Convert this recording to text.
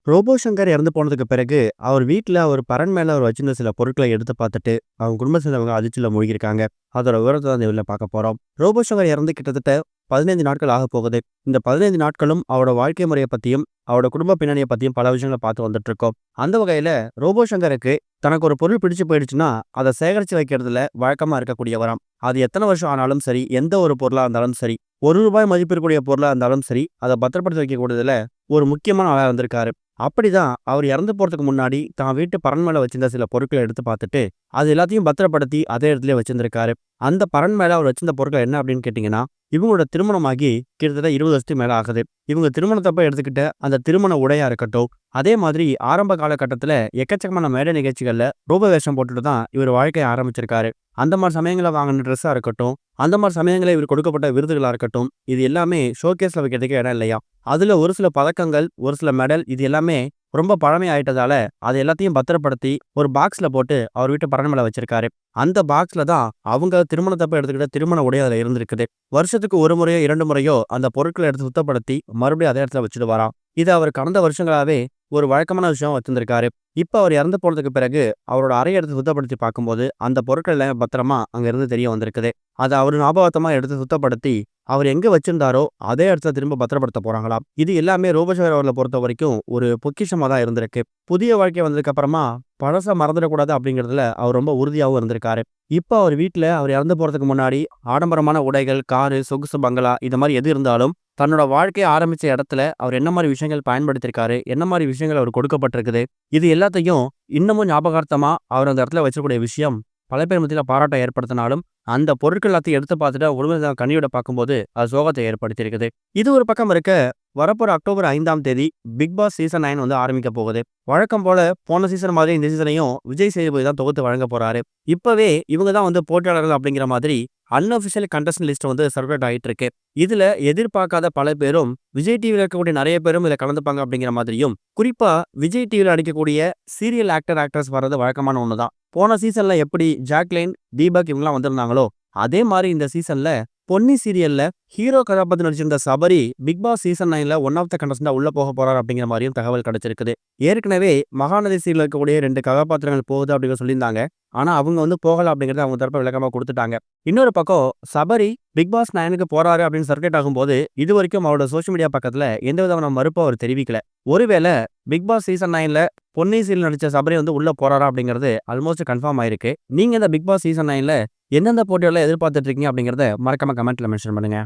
Robot Shankar இறந்து போனதுக்கு பிறகு, அவர் வீட்ல அவர் பரண் மேல அவர் வச்சிருந்த சில பொருட்கள எடுத்து பார்த்துட்டு, அவங்க குடும்பத்த சேர்ந்தவங்க அதிர்ச்சியில மூழ்கியிருக்காங்க. அதோட விவரத்த தான் இந்த வீடியோல பார்க்க போறோம். ரோபோ சங்கர் இறந்து கிட்டத்தட்ட 15 நாட்கள் ஆகப் போகுது. இந்த 15 நாட்களும் அவரோட வாழ்க்கை முறைய பத்தியும், அவரோட குடும்ப பின்னணிய பத்தியும் பல விஷயங்கள பார்த்து வந்துட்டு இருக்கோம். அந்த வகையில ரோபோ சங்கருக்கு தனக்கு ஒரு பொருள் பிடிச்சு போயிடுச்சுன்னா, அத சேகரிச்சு வைக்கிறதுல வழக்கமா இருக்கக்கூடியவராம். அது எத்தன வருஷம் ஆனாலும் சரி, எந்த ஒரு பொருளா இருந்தாலும் சரி, ரூ. 1 மதிப்பு இருக்கக்கூடிய பொருளா இருந்தாலும் சரி, அத பத்திரப்படுத்தி வைக்கக்கூடியதுல ஒரு முக்கியமான ஆளா இருந்திருக்காரு. அப்படிதான் அவர் இறந்து போறதுக்கு முன்னாடி தான் வீட்டு பரண் மேல வச்சிருந்த சில பொருட்கள எடுத்து பார்த்துட்டு, அது எல்லாத்தையும் பத்திரப்படுத்தி அதே இடத்திலேயே வச்சிருந்திருக்காரு. அந்த பரண் மேல அவர் வச்சிருந்த பொருட்கள் என்ன அப்படின்னு கேட்டீங்கன்னா, இவங்களோட திருமணமாகி கிட்டத்தட்ட 20 வருஷத்துக்கு மேல ஆகுது. இவங்க திருமணத்தப்ப எடுத்துக்கிட்ட அந்த திருமண உடையா இருக்கட்டும், அதே மாதிரி ஆரம்ப காலகட்டத்தில எக்கச்சக்கமான மேடை நிகழ்ச்சிகள்ல ரூப வேஷம் போட்டுட்டு தான் இவர் வாழ்க்கைய ஆரம்பிச்சிருக்காரு. அந்த மாரி சமயங்கள்ல வாங்குன ட்ரெஸ்ஸா இருக்கட்டும், அந்த மாரி சமயங்கள்ல இவருக்கு கொடுக்கப்பட்ட விருதுகளா இருக்கட்டும், இது எல்லாமே ஷோகேஸ்ல வைக்கிறதுக்கே இடம் இல்லையாம். அதுல ஒரு சில பதக்கங்கள், ஒரு சில மெடல் இது எல்லாமே ரொம்ப பழமை ஆயிட்டதால, அது எல்லாத்தையும் பத்திரப்படுத்தி ஒரு பாக்ஸ்ல போட்டு அவர் வீட்டு பரண் மேல வச்சிருக்காரு. அந்த பாக்ஸ்ல தான் அவங்க திருமணத்தப்ப எடுத்துக்கிட்ட திருமண உடை அதுல இருந்திருக்குது. வருஷத்துக்கு 1 முறையோ, 2 முறையோ அந்த பொருட்கள எடுத்து சுத்தப்படுத்தி மறுபடியும் அதே இடத்துல வச்சுடுவாராம். இத அவர் கடந்த வருஷங்களாவே ஒரு வழக்கமான விஷயமா வச்சிருந்திருக்காரு. இப்ப அவர் இறந்து போனதுக்கு பிறகு அவரோட அறைய எடுத்து சுத்தப்படுத்தி பார்க்கும்போது, அந்த பொருட்கள் எல்லாம் பத்திரமா அங்க இருந்து தெரிய வந்திருக்குது. அத அவரு ஞாபகார்த்தமா எடுத்து சுத்தப்படுத்தி, அவர் எங்க வச்சிருந்தாரோ அதே இடத்துல திரும்ப பத்திரப்படுத்த போறாங்களாம். இது எல்லாமே ரோபோசங்கர் அவர்கள பொறுத்தவரைக்கும் ஒரு பொக்கிஷமா தான் இருந்திருக்கு. புதிய வாழ்க்கை வந்ததுக்கு அப்புறமா பழச மறந்துடக்கூடாது அப்படிங்கிறதுல அவர் ரொம்ப உறுதியாவும் இருந்திருக்காரு. இப்ப அவர் வீட்ல அவர் இறந்து போறதுக்கு முன்னாடி ஆடம்பரமான உடைகள், காரு, சொகுசு பங்களா இது மாரி எது இருந்தாலும், தன்னோட வாழ்க்கைய ஆரம்பிச்ச இடத்துல அவர் என்ன மாரி விஷயங்கள் பயன்படுத்தியிருக்காரு, என்ன மாரி விஷயங்கள் அவருக்கு கொடுக்கப்பட்டிருக்குது, இது எல்லாத்தையும் இன்னமும் ஞாபகார்த்தமா அவர் அந்த இடத்துல வச்சிருக்கக்கூடிய விஷயம் பல பேர் மத்தியில பாராட்ட ஏற்படுத்தினாலும், அந்த பொருட்கள் எல்லாத்தையும் எடுத்து பார்த்துட்டு குடும்பத்தினர் கண்ணீரோட பார்க்கும்போது அது சோகத்தை ஏற்படுத்தியிருக்குது. இது ஒரு பக்கம் இருக்க, வரப்போற அக்டோபர் 5ஆம் தேதி பிக் பாஸ் சீசன் 9 வந்து ஆரம்பிக்க போகுது. வழக்கம் போல போன சீசன் மாதிரி இந்த சீசனையும் விஜய் சேதுபதி தான் தொகுத்து வழங்க போறாரு. இப்பவே இவங்க தான் வந்து போட்டியாளர்கள் அப்படிங்கிற மாதிரி அன்அஃபிஷியல் கண்டஸ்டன்ட் லிஸ்ட் வந்து சர்க்குலேட் ஆயிட்டு இருக்கு. இதுல எதிர்பார்க்காத பல பேரும் விஜய் டிவில இருக்கக்கூடிய நிறைய பேரும் இதுல கலந்துப்பாங்க அப்படிங்கிற மாதிரியும், குறிப்பா விஜய் டிவில நடிக்கக்கூடிய சீரியல் ஆக்டர்ஸ் வர்றது வழக்கமான ஒண்ணுதான். போன சீசன்ல எப்படி ஜாக்லைன், தீபக் இவங்கலாம் வந்திருந்தாங்களோ, அதே மாதிரி இந்த சீசன்ல பொன்னி சீரியல்ல ஹீரோ கதாபாத்திரம் நடிச்சிருந்த சபரி பிக் பாஸ் சீசன் 9ல ஒன் ஆஃப் த கண்டஸ்டன்டா உள்ள போக போறார் அப்படிங்கிற மாதிரியும் தகவல் கிடைச்சிருக்குது. ஏற்கனவே மகாநதி சீரியல்ல இருக்கக்கூடிய 2 கதாபாத்திரங்கள் போகுது அப்படின்னு சொல்லியிருந்தாங்க. ஆனா அவங்க வந்து போகல அப்படிங்கறத அவங்க தரப்பு விளக்கமா கொடுத்துட்டாங்க. இன்னொரு பக்கம் சபரி பிக் பாஸ் 9க்கு போறாரு அப்படின்னு சர்க்குலேட் ஆகும்போது, இதுவரைக்கும் அவரோட சோஷியல் மீடியா பக்கத்துல எந்த விதமான மறுப்பும் அவர் தெரிவிக்கல. ஒருவேளை பிக் பாஸ் சீசன் 9ல பொன்னி சீரியல் நடிச்ச சபரி வந்து உள்ள போறாரா அப்படிங்கிறது ஆல்மோஸ்ட் கன்ஃபார்ம் ஆயிருக்கு. நீங்க இந்த பிக் பாஸ் சீசன் 9ல எந்தெந்த போட்டிகள எதிர்பார்த்துட்டு இருக்கீங்க அப்படிங்கிறத மறக்காம கமெண்ட்ல மென்ஷன் பண்ணுங்க.